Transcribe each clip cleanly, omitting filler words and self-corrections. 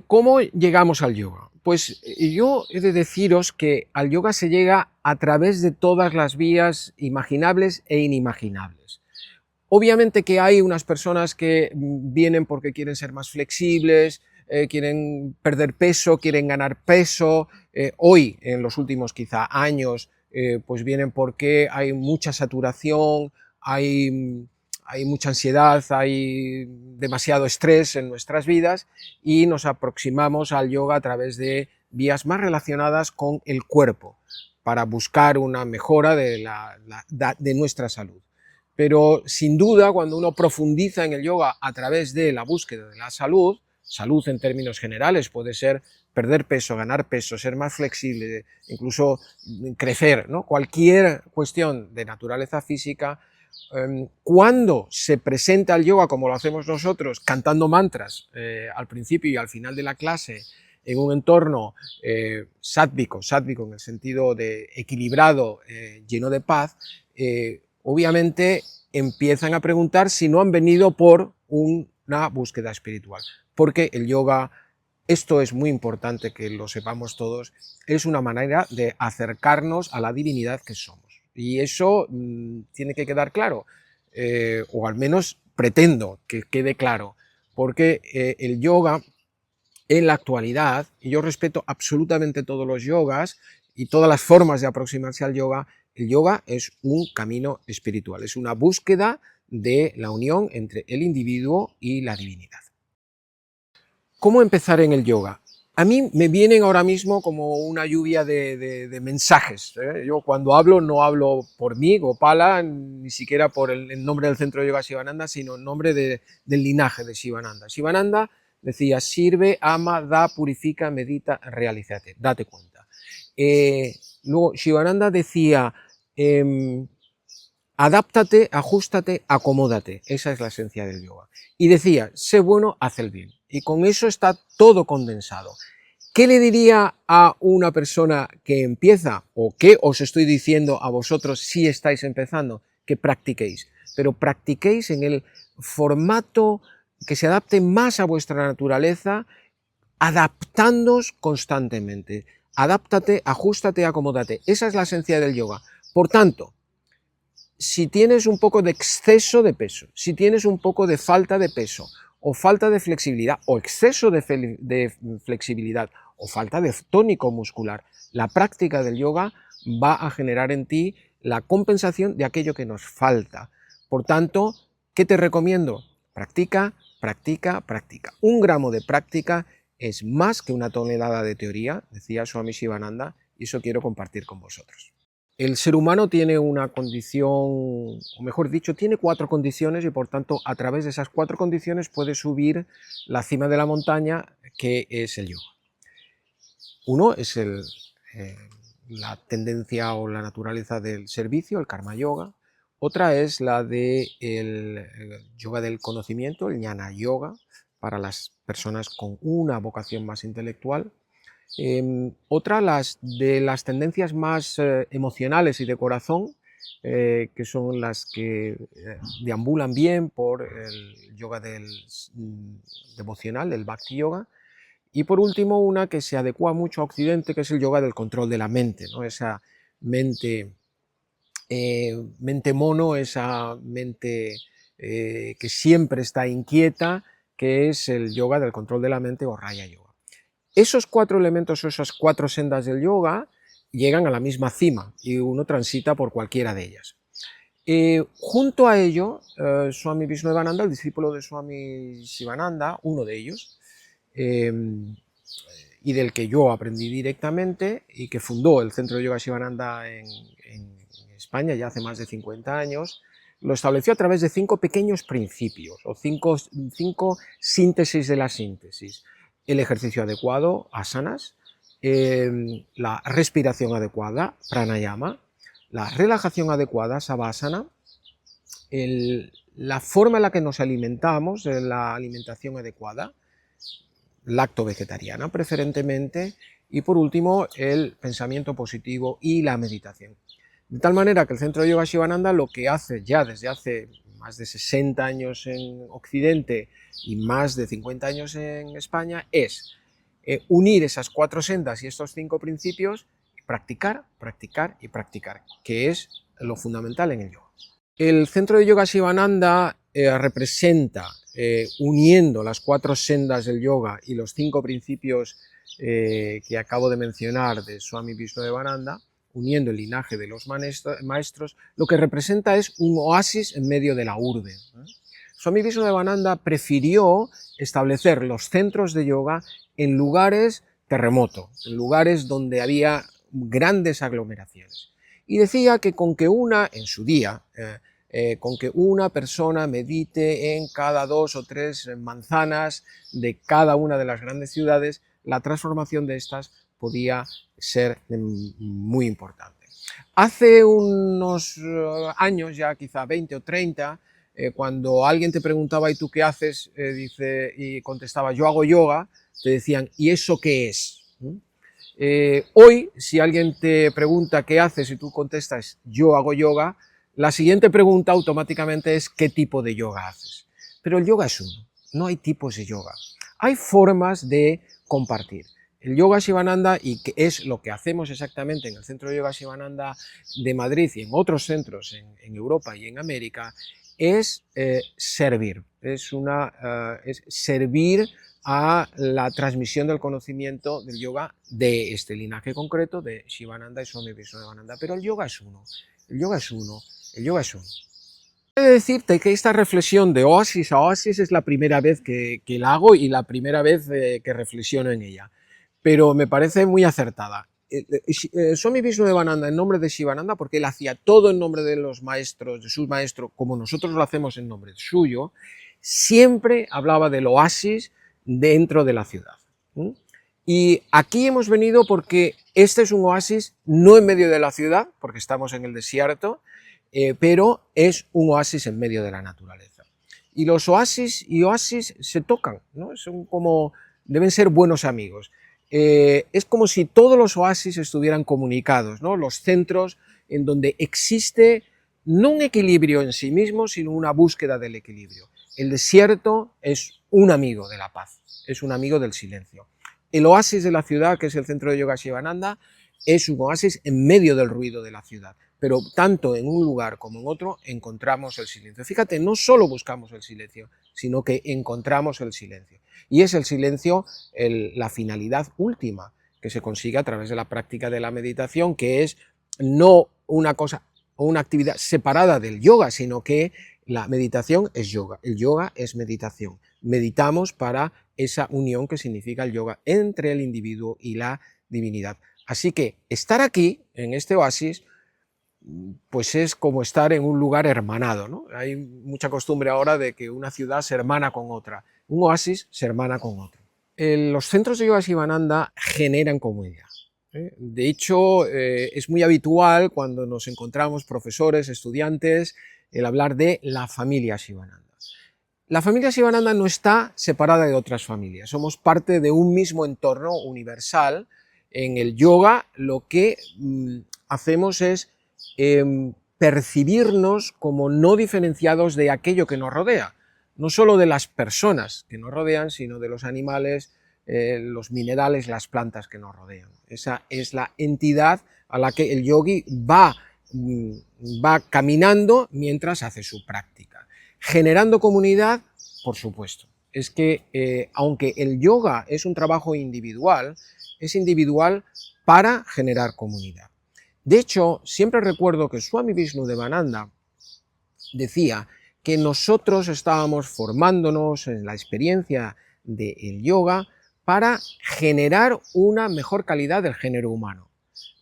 ¿Cómo llegamos al yoga? Pues yo he de deciros que al yoga se llega a través de todas las vías imaginables e inimaginables. Obviamente que hay unas personas que vienen porque quieren ser más flexibles, quieren perder peso, quieren ganar peso. Hoy, en los últimos quizá años, pues vienen porque hay mucha saturación, hay, hay mucha ansiedad, hay demasiado estrés en nuestras vidas y nos aproximamos al yoga a través de vías más relacionadas con el cuerpo para buscar una mejora de nuestra salud. Pero sin duda, cuando uno profundiza en el yoga a través de la búsqueda de la salud, salud en términos generales puede ser perder peso, ganar peso, ser más flexible, incluso crecer, ¿no? Cualquier cuestión de naturaleza física, cuando se presenta el yoga como lo hacemos nosotros, cantando mantras al principio y al final de la clase, en un entorno sátvico en el sentido de equilibrado, lleno de paz, obviamente empiezan a preguntar si no han venido por una búsqueda espiritual, porque el yoga, esto es muy importante que lo sepamos todos, es una manera de acercarnos a la divinidad que somos. Y eso tiene que quedar claro, o al menos pretendo que quede claro, porque el yoga en la actualidad, y yo respeto absolutamente todos los yogas y todas las formas de aproximarse al yoga, el yoga es un camino espiritual, es una búsqueda de la unión entre el individuo y la divinidad. ¿Cómo empezar en el yoga? A mí me vienen ahora mismo como una lluvia de mensajes. Yo cuando hablo no hablo por mí, Gopala, ni siquiera por el nombre del centro de yoga Shivananda, sino en nombre del linaje de Shivananda. Shivananda decía, sirve, ama, da, purifica, medita, realízate, date cuenta. Luego Shivananda decía, adáptate, ajustate, acomódate. Esa es la esencia del yoga. Y decía, sé bueno, haz el bien. Y con eso está todo condensado. ¿Qué le diría a una persona que empieza, o qué os estoy diciendo a vosotros si estáis empezando? Que practiquéis, pero practiquéis en el formato que se adapte más a vuestra naturaleza, adaptándoos constantemente. Adáptate, ajustate, acomódate. Esa es la esencia del yoga. Por tanto, si tienes un poco de exceso de peso, si tienes un poco de falta de peso, o falta de flexibilidad, o exceso de flexibilidad, o falta de tónico muscular, la práctica del yoga va a generar en ti la compensación de aquello que nos falta. Por tanto, ¿qué te recomiendo? Practica, practica, practica. 1 gramo de práctica es más que 1 tonelada de teoría, decía Swami Shivananda, y eso quiero compartir con vosotros. El ser humano tiene una condición, o mejor dicho, tiene 4 condiciones y por tanto a través de esas 4 condiciones puede subir la cima de la montaña, que es el yoga. Uno es la tendencia o la naturaleza del servicio, el karma yoga. Otra es la del yoga del conocimiento, el jnana yoga, para las personas con una vocación más intelectual. Otra, de las tendencias más emocionales y de corazón, que son las que deambulan bien por el yoga devocional, el bhakti yoga. Y por último, una que se adecua mucho a Occidente, que es el yoga del control de la mente, ¿no? Esa mente, mente mono, esa mente que siempre está inquieta, que es el yoga del control de la mente o Raya Yoga. Esos 4 elementos o esas 4 sendas del yoga llegan a la misma cima y uno transita por cualquiera de ellas. Junto a ello, Swami Vishnudevananda, el discípulo de Swami Shivananda, uno de ellos, y del que yo aprendí directamente y que fundó el Centro de Yoga Shivananda en España ya hace más de 50 años, lo estableció a través de 5 pequeños principios o 5 síntesis de la síntesis. El ejercicio adecuado, asanas, la respiración adecuada, pranayama, la relajación adecuada, savasana, la forma en la que nos alimentamos, la alimentación adecuada, lacto-vegetariana preferentemente, y por último el pensamiento positivo y la meditación. De tal manera que el Centro de Yoga Shivananda lo que hace ya desde hace más de 60 años en Occidente y más de 50 años en España, es unir esas 4 sendas y estos 5 principios, practicar, practicar y practicar, que es lo fundamental en el yoga. El centro de yoga Sivananda representa, uniendo las 4 sendas del yoga y los 5 principios que acabo de mencionar de Swami Vishnudevananda, uniendo el linaje de los maestros, lo que representa es un oasis en medio de la urbe. Swami Vishnudevananda prefirió establecer los centros de yoga en lugares terremotos, en lugares donde había grandes aglomeraciones. Y decía que con que en su día, con que una persona medite en cada 2 o 3 manzanas de cada una de las grandes ciudades, la transformación de estas podía ser muy importante. Hace unos años, ya quizá 20 o 30, cuando alguien te preguntaba ¿y tú qué haces? Y contestaba yo hago yoga, te decían ¿y eso qué es? Hoy, si alguien te pregunta qué haces y tú contestas yo hago yoga, la siguiente pregunta automáticamente es ¿qué tipo de yoga haces? Pero el yoga es uno, no hay tipos de yoga. Hay formas de compartir. El yoga Sivananda, y que es lo que hacemos exactamente en el centro de yoga Sivananda de Madrid y en otros centros en Europa y en América, es servir, es servir a la transmisión del conocimiento del yoga de este linaje concreto de Sivananda y Swami Vishnudevananda. Pero el yoga es uno, el yoga es uno, el yoga es uno. He de decirte que esta reflexión de oasis a oasis es la primera vez que la hago y la primera vez que reflexiono en ella, pero me parece muy acertada. Swami Vishnudevananda en nombre de Sivananda, porque él hacía todo en nombre de los maestros, de sus maestros, como nosotros lo hacemos en nombre suyo, siempre hablaba del oasis dentro de la ciudad. Y aquí hemos venido porque este es un oasis no en medio de la ciudad, porque estamos en el desierto, pero es un oasis en medio de la naturaleza. Y los oasis y oasis se tocan, ¿no? Deben ser buenos amigos. Es como si todos los oasis estuvieran comunicados, ¿no? Los centros en donde existe no un equilibrio en sí mismo, sino una búsqueda del equilibrio. El desierto es un amigo de la paz, es un amigo del silencio. El oasis de la ciudad, que es el centro de yoga Sivananda, es un oasis en medio del ruido de la ciudad, pero tanto en un lugar como en otro encontramos el silencio. Fíjate, no solo buscamos el silencio, sino que encontramos el silencio. Y es el silencio la finalidad última que se consigue a través de la práctica de la meditación, que es no una cosa o una actividad separada del yoga, sino que la meditación es yoga, el yoga es meditación. Meditamos para esa unión que significa el yoga entre el individuo y la divinidad. Así que estar aquí, en este oasis, pues es como estar en un lugar hermanado, ¿no? Hay mucha costumbre ahora de que una ciudad se hermana con otra, un oasis se hermana con otro. Los centros de yoga Sivananda generan comunidad. De hecho, es muy habitual cuando nos encontramos profesores, estudiantes, el hablar de la familia Sivananda. La familia Sivananda no está separada de otras familias, somos parte de un mismo entorno universal. En el yoga lo que hacemos es percibirnos como no diferenciados de aquello que nos rodea, no solo de las personas que nos rodean, sino de los animales, los minerales, las plantas que nos rodean. Esa es la entidad a la que el yogi va caminando mientras hace su práctica. Generando comunidad, por supuesto. Es que aunque el yoga es un trabajo individual, es individual para generar comunidad. De hecho, siempre recuerdo que Swami Vishnudevananda decía que nosotros estábamos formándonos en la experiencia del yoga para generar una mejor calidad del género humano.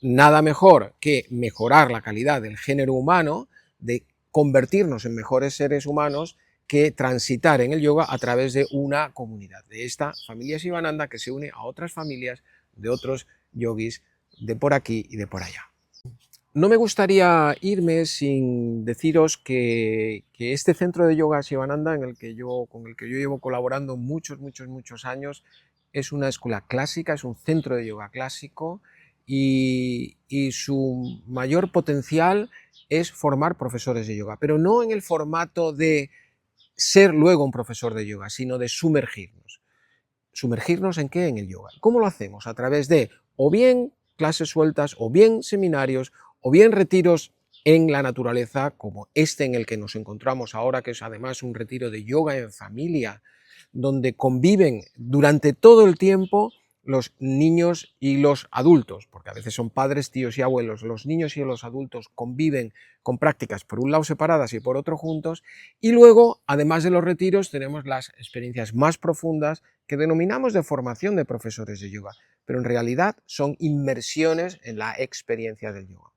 Nada mejor que mejorar la calidad del género humano, de convertirnos en mejores seres humanos, que transitar en el yoga a través de una comunidad, de esta familia Sivananda que se une a otras familias de otros yogis de por aquí y de por allá. No me gustaría irme sin deciros que este centro de yoga Sivananda con el que yo llevo colaborando muchos años es una escuela clásica, es un centro de yoga clásico y su mayor potencial es formar profesores de yoga, pero no en el formato de ser luego un profesor de yoga, sino de sumergirnos. ¿Sumergirnos en qué? En el yoga. ¿Cómo lo hacemos? A través de o bien clases sueltas, o bien seminarios, o bien retiros en la naturaleza, como este en el que nos encontramos ahora, que es además un retiro de yoga en familia, donde conviven durante todo el tiempo los niños y los adultos, porque a veces son padres, tíos y abuelos. Los niños y los adultos conviven con prácticas por un lado separadas y por otro juntos, y luego, además de los retiros, tenemos las experiencias más profundas que denominamos de formación de profesores de yoga, pero en realidad son inmersiones en la experiencia del yoga.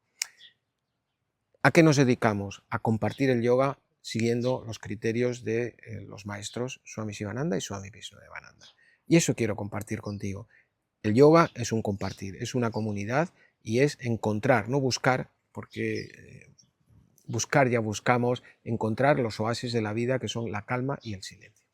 ¿A qué nos dedicamos? A compartir el yoga siguiendo los criterios de los maestros Swami Shivananda y Swami Vishnudevananda. Y eso quiero compartir contigo. El yoga es un compartir, es una comunidad y es encontrar, no buscar, porque buscar ya buscamos, encontrar los oasis de la vida que son la calma y el silencio.